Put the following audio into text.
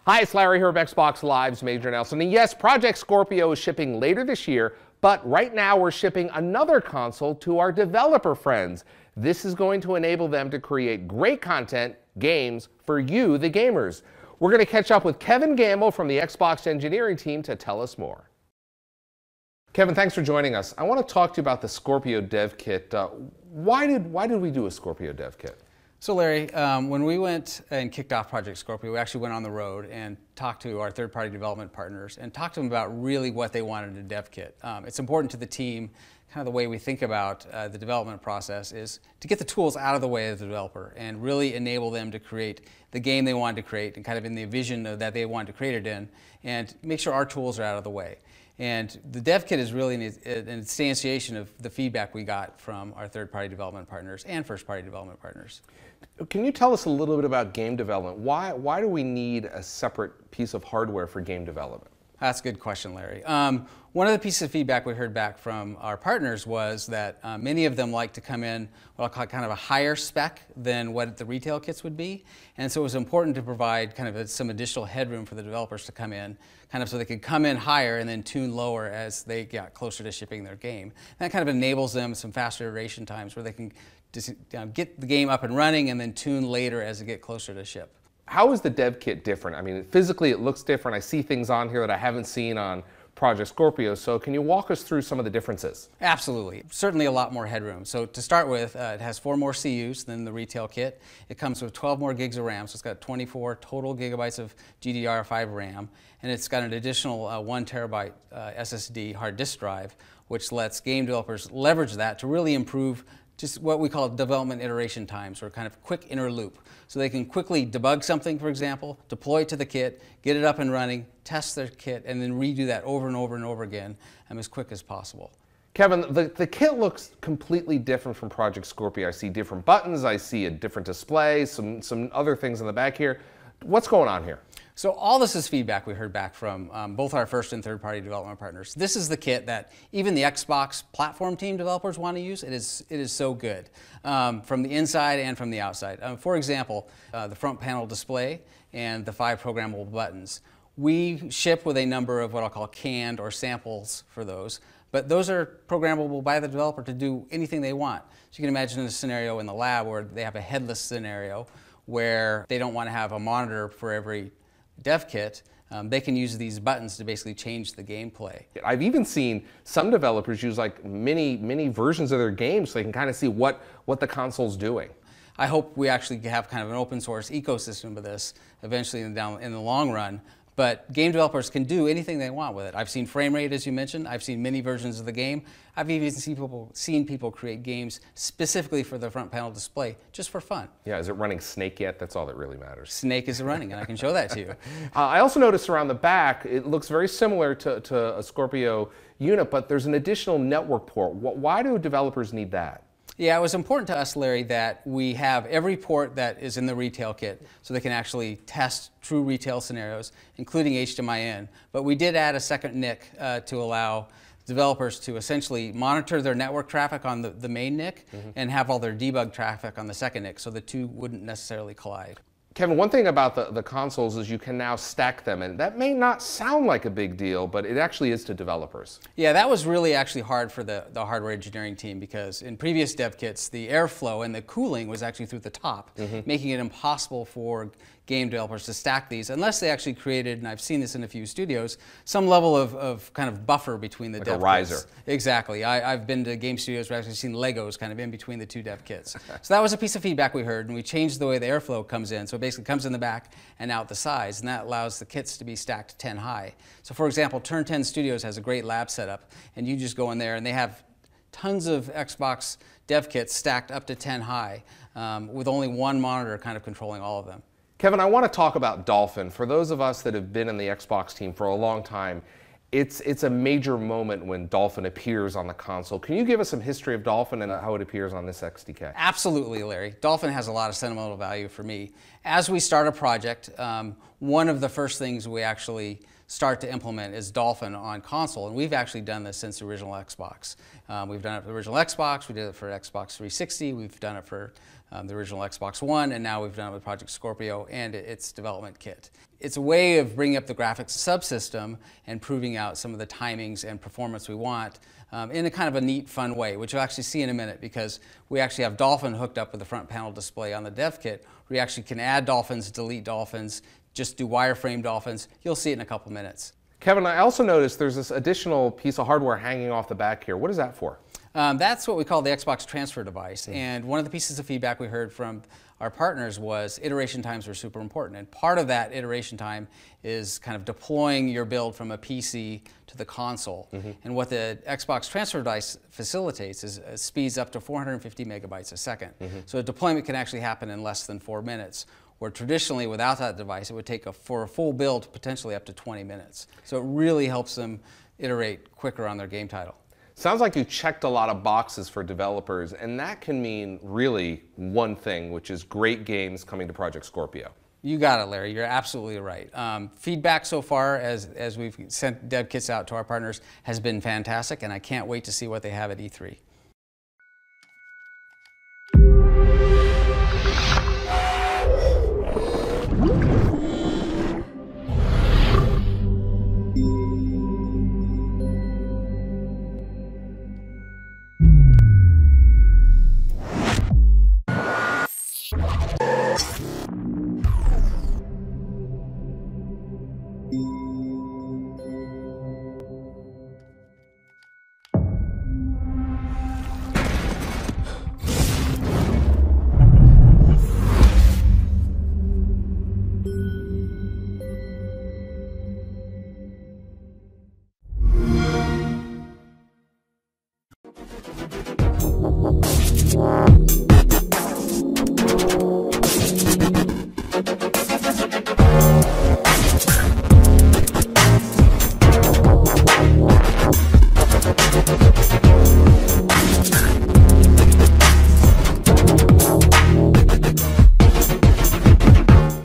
Hi, it's Larry here of Xbox Live's Major Nelson. And yes, Project Scorpio is shipping later this year, but right now we're shipping another console to our developer friends. This is going to enable them to create great content, games, for you, the gamers. We're going to catch up with Kevin Gamble from the Xbox engineering team to tell us more. Kevin, thanks for joining us. I want to talk to you about the Scorpio dev kit. Why did we do a Scorpio dev kit? So Larry, when we went and kicked off Project Scorpio, we actually went on the road and talked to our third-party development partners and talked to them about really what they wanted in a dev kit. It's important to the team, kind of the way we think about the development process is to get the tools out of the way of the developer and really enable them to create the game they wanted to create and kind of in the vision that they wanted to create it in, and make sure our tools are out of the way. And the dev kit is really an instantiation of the feedback we got from our third-party development partners and first-party development partners. Can you tell us a little bit about game development? Why do we need a separate piece of hardware for game development? That's a good question, Larry. One of the pieces of feedback we heard back from our partners was that many of them like to come in what I'll call kind of a higher spec than what the retail kits would be. And so it was important to provide kind of some additional headroom for the developers to come in, kind of so they could come in higher and then tune lower as they got closer to shipping their game. And that kind of enables them some faster iteration times where they can just, get the game up and running and then tune later as they get closer to ship. How is the dev kit different? I mean, physically it looks different. I see things on here that I haven't seen on Project Scorpio, so can you walk us through some of the differences? Absolutely. Certainly a lot more headroom. So to start with, it has 4 more CUs than the retail kit. It comes with 12 more gigs of RAM, so it's got 24 total gigabytes of GDDR5 RAM, and it's got an additional 1 terabyte SSD hard disk drive, which lets game developers leverage that to really improve just what we call development iteration times, or kind of quick inner loop. So they can quickly debug something, for example, deploy it to the kit, get it up and running, test their kit, and then redo that over and over and over again as quick as possible. Kevin, the kit looks completely different from Project Scorpio. I see different buttons, I see a different display, some other things in the back here. What's going on here? So all this is feedback we heard back from both our first and third-party development partners. This is the kit that even the Xbox platform team developers want to use. It is so good from the inside and from the outside. For example, the front panel display and the 5 programmable buttons. We ship with a number of what I'll call canned or samples for those, but those are programmable by the developer to do anything they want. So you can imagine a scenario in the lab where they have a headless scenario where they don't want to have a monitor for every dev kit. They can use these buttons to basically change the gameplay. I've even seen some developers use like mini versions of their games so they can kind of see what the console's doing. I hope we actually have kind of an open source ecosystem of this eventually in the long run. But game developers can do anything they want with it. I've seen frame rate, as you mentioned. I've seen many versions of the game. I've even seen people create games specifically for the front panel display, just for fun. Yeah, is it running Snake yet? That's all that really matters. Snake is running, and I can show that to you. I also noticed around the back, it looks very similar to a Scorpio unit, but there's an additional network port. Why do developers need that? Yeah, it was important to us, Larry, that we have every port that is in the retail kit so they can actually test true retail scenarios, including HDMI in. But we did add a second NIC to allow developers to essentially monitor their network traffic on the main NIC and have all their debug traffic on the second NIC so the two wouldn't necessarily collide. Kevin, one thing about the consoles is you can now stack them, and that may not sound like a big deal, but it actually is to developers. Yeah, that was really actually hard for the hardware engineering team, because in previous dev kits, the airflow and the cooling was actually through the top, making it impossible for game developers to stack these unless they actually created, and I've seen this in a few studios, some level of kind of buffer between the dev kits. Like a riser. Exactly. I've been to game studios where I've actually seen Legos kind of in between the 2 dev kits. So that was a piece of feedback we heard, and we changed the way the airflow comes in. So it basically comes in the back and out the sides, and that allows the kits to be stacked 10 high. So for example, Turn 10 Studios has a great lab setup, and you just go in there and they have tons of Xbox dev kits stacked up to 10 high with only one monitor kind of controlling all of them. Kevin, I want to talk about Dolphin. For those of us that have been in the Xbox team for a long time, it's a major moment when Dolphin appears on the console. Can you give us some history of Dolphin and how it appears on this XDK? Absolutely, Larry. Dolphin has a lot of sentimental value for me. As we start a project, one of the first things we actually start to implement is Dolphin on console, and we've actually done this since the original Xbox. We've done it for the original Xbox, we did it for Xbox 360, we've done it for the original Xbox One, and now we've done it with Project Scorpio and its development kit. It's a way of bringing up the graphics subsystem and proving out some of the timings and performance we want in a kind of a neat, fun way, which you'll actually see in a minute, because we actually have Dolphin hooked up with the front panel display on the dev kit. We actually can add dolphins, delete dolphins, just do wireframe dolphins. You'll see it in a couple minutes. Kevin, I also noticed there's this additional piece of hardware hanging off the back here. What is that for? That's what we call the Xbox transfer device. And one of the pieces of feedback we heard from our partners was iteration times were super important. And part of that iteration time is kind of deploying your build from a PC to the console. And what the Xbox transfer device facilitates is speeds up to 450 megabytes a second. So a deployment can actually happen in less than 4 minutes, where traditionally without that device it would take for a full build potentially up to 20 minutes. So it really helps them iterate quicker on their game title. Sounds like you checked a lot of boxes for developers, and that can mean really one thing, which is great games coming to Project Scorpio. You got it, Larry. You're absolutely right. Feedback so far, as we've sent dev kits out to our partners, has been fantastic, and I can't wait to see what they have at E3.